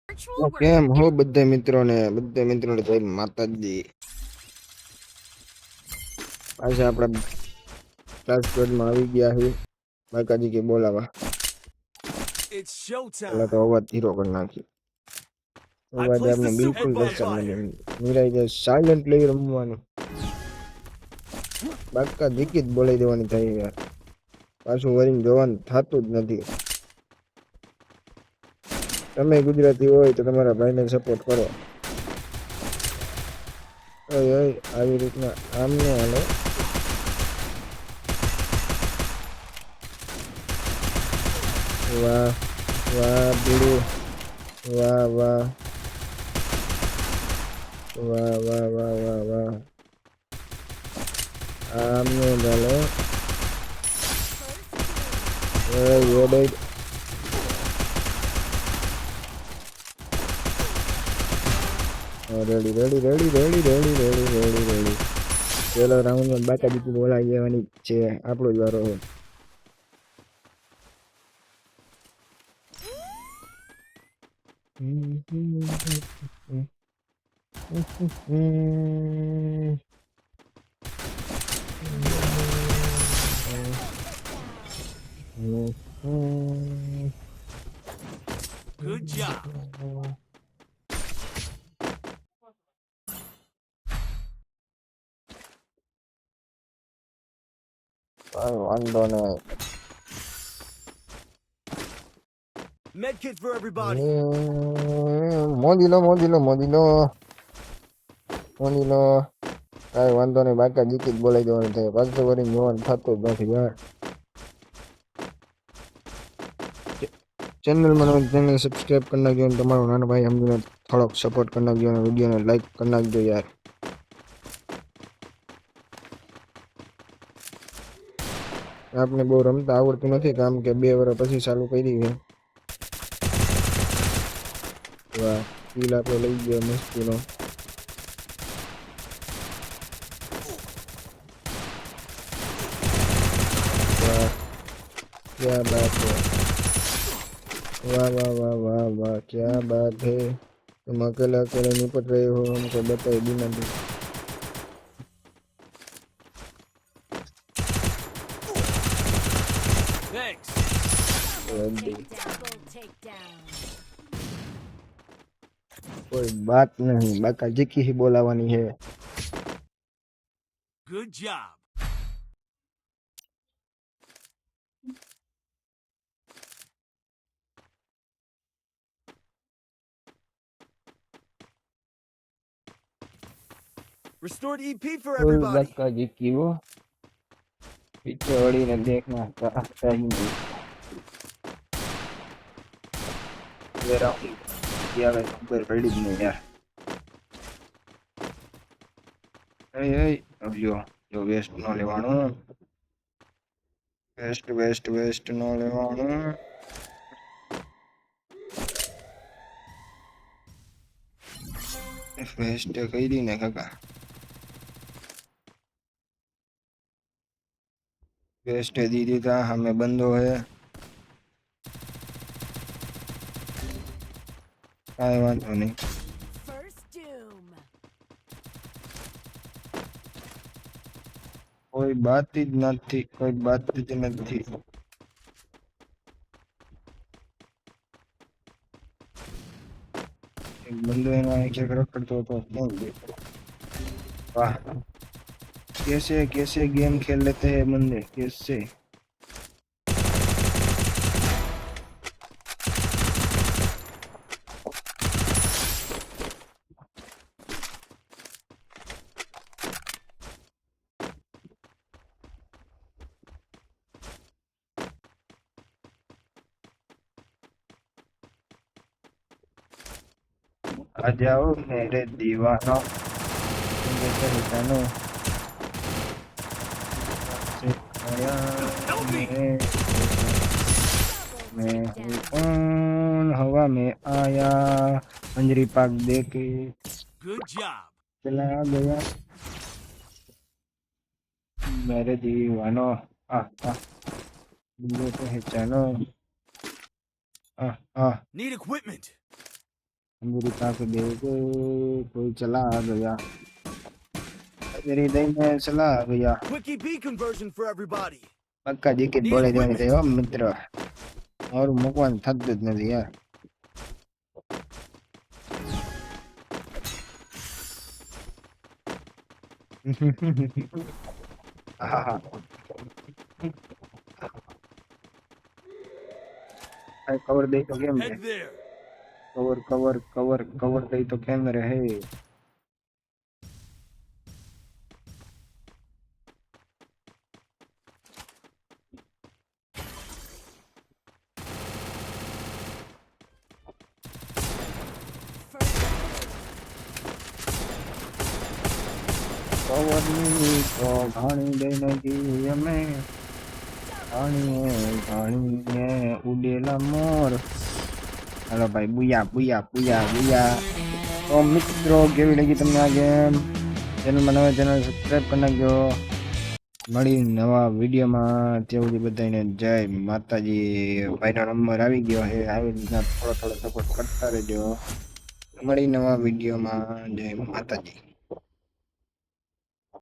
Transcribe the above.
કેમ હો બધા મિત્રોને જય માતાજી. આજે આપણા ક્લાસમાં આવી ગયા છે બાકાજી કે બોલાવા. એટલે તો અવાજ ધીરો કરી નાખી. અવાજ આપણે બિલકુલ દર્શન નથી. નિરાઈ જાય સાયલેન્ટ લઈ રમવાનું. બાકાજી જ બોલાવી દેવાની થાય યાર. પાછું વરીને જોવાનું થતું જ નથી. તમે ગુજરાતી હોય તો તમારા ભાઈને સપોર્ટ કરો. આવી રીતના આમ ન હાલે. વાહ વાહ બીડુ, વાહ વાહ વાહ વાહ વાહ વાહ વાહ. આમ નો ચાલે. રેડી. પેલો રાઉન્ડમાં બાકાજી બોલાવી દેવાની છે. આપણો જ વારો છે. Good job. વાંધો નહીં. Medkit for everybody. મોદી લો કાંઈ વાંધો નહીં. બાકા જીકી જ બોલાવી દેવાનું થાય. પાછું વળી જોવાનું થતું જ નથી યાર. ચેનલ સબસ્ક્રાઇબ કરી નાખજો અને તમારો નાનો ભાઈ અમને થોડોક સપોર્ટ કરી નાખજો અને વિડીયોને લાઈક કરી નાખજો યાર. આપને બહુ રમતા આવડતું નથી કામ કે 2 વર્ષ પછી ચાલુ કરી છે. વાહ કિલ આપણો લઈ ગયો મસ્તીનો. વાહ क्या बात है. वाह वाह वाह वाह वाह क्या बात है. तुम अकेले अकेले निपट रहे हो हमको बताए बिना भी. Thanks. કોઈ બાત નહીં. બાકા જીકી ही બોલાવાની है. Good job. Restored EP for full everybody. बाका जीकी वो पीछे वળીને देखना चाहिए. જરા યાર ખબર પડી જ નહીં યાર. જો વેસ્ટ નો લેવાનું. વેસ્ટ નો લેવાનું. વેસ્ટ કરી ને કાકા. वेस्ट दी દીધા हमें बंदो है. કાંઈ વાંધો નહીં. કોઈ બાત જ નથી. એક બંદો એનો આંખે રખડતો હતો. वाह कैसे गेम खेल लेते हैं बंदे कैसे. आ जाओ मेरे दीवानो. मैं हूँ कौन हवा में आया अंजरी पाक दे के Good job. चला गया मेरे दीवानो. आ आ मुझे पहचानो. आ आ Need equipment. अमेरिका के देखे कोई चला आ गया, मेरी दही में चला आ गया। Quick EP conversion for everybody. पक्का जिकेट Need बोले देने equipment. थे मित्र, और मुकवान थक જ નથી यार। હા કવર દઈ તો કેમ છે, Head there. Cover cover cover cover દઈ તો કેમ રહે। કવરની તો ઘણી દઈ નથી અમે, ઘણીએ ઉડેલા મોર। હાલો ભાઈ બુયા બુયા બુયા બુયા। તો મિત્રો કેવી લાગી તમને આ ગેમ? ચેનલમાં નવા ચેનલ સબસ્ક્રાઇબ કરી નાખજો। મળી નવા વિડીયોમાં, ત્યાં સુધી બધાને જય માતાજી। ભાઈનો નંબર આવી ગયો છે, આવી રીતના થોડો થોડો સપોર્ટ કરતા રહેજો। મળી નવા વિડીયોમાં, જય માતાજી।